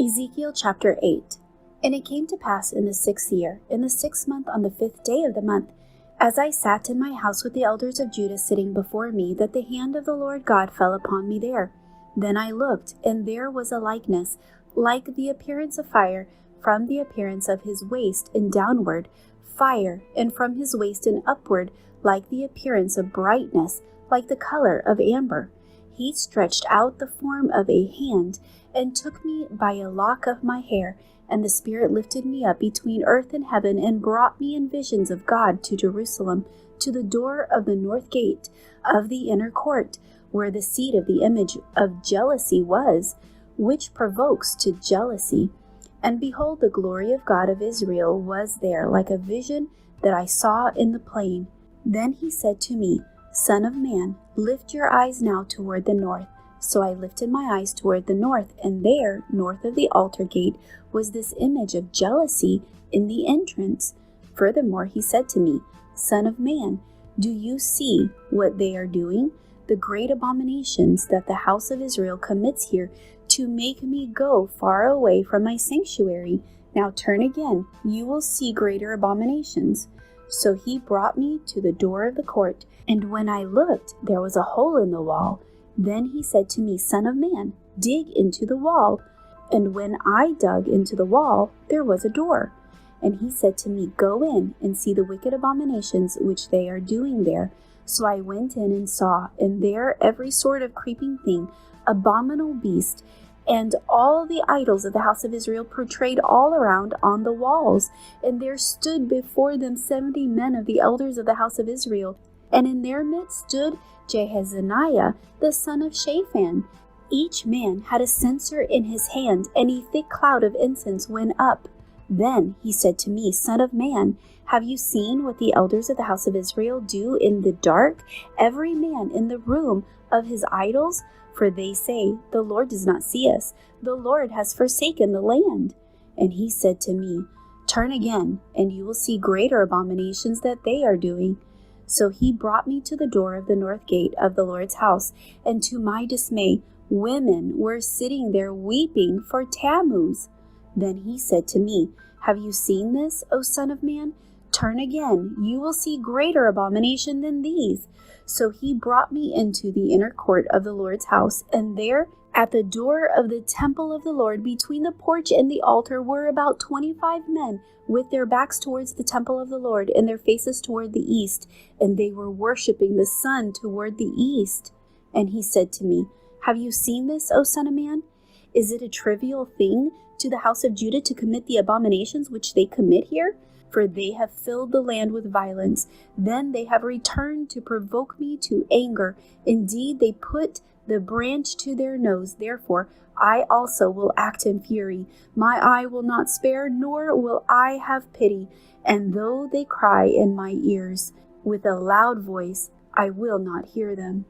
Ezekiel chapter 8. And it came to pass in the 6th year, in the 6th month, on the 5th day of the month, as I sat in my house with the elders of Judah sitting before me, that the hand of the Lord God fell upon me there. Then I looked, and there was a likeness, like the appearance of fire, from the appearance of his waist and downward, fire, and from his waist and upward, like the appearance of brightness, like the color of amber. He stretched out the form of a hand, and took me by a lock of my hair, and the Spirit lifted me up between earth and heaven, and brought me in visions of God to Jerusalem, to the door of the north gate of the inner court, where the seat of the image of jealousy was, which provokes to jealousy. And behold, the glory of God of Israel was there, like a vision that I saw in the plain. Then he said to me, Son of man, lift your eyes now toward the north. So I lifted my eyes toward the north, and there, north of the altar gate, was this image of jealousy in the entrance. Furthermore, he said to me, Son of man, do you see what they are doing? The great abominations that the house of Israel commits here, to make me go far away from my sanctuary. Now turn again, you will see greater abominations. So he brought me to the door of the court, and when I looked, there was a hole in the wall. Then he said to me, Son of man, dig into the wall. And when I dug into the wall, there was a door. And he said to me, Go in and see the wicked abominations which they are doing there. So I went in and saw, and there every sort of creeping thing, abominable beast, and all the idols of the house of Israel portrayed all around on the walls. And there stood before them 70 men of the elders of the house of Israel. And in their midst stood Jehazaniah, the son of Shaphan. Each man had a censer in his hand, and a thick cloud of incense went up. Then he said to me, Son of man, have you seen what the elders of the house of Israel do in the dark, every man in the room of his idols? For they say, The Lord does not see us. The Lord has forsaken the land. And he said to me, Turn again, and you will see greater abominations that they are doing. So he brought me to the door of the north gate of the Lord's house, and to my dismay, women were sitting there weeping for Tammuz. Then he said to me, Have you seen this, O son of man? Turn again, you will see greater abomination than these. So he brought me into the inner court of the Lord's house, and there at the door of the temple of the Lord, between the porch and the altar, were about 25 men, with their backs towards the temple of the Lord, and their faces toward the east, and they were worshipping the sun toward the east. And he said to me, Have you seen this, O son of man? Is it a trivial thing to the house of Judah to commit the abominations which they commit here? For they have filled the land with violence. Then they have returned to provoke me to anger. Indeed, they put the branch to their nose. Therefore, I also will act in fury. My eye will not spare, nor will I have pity. And though they cry in my ears with a loud voice, I will not hear them.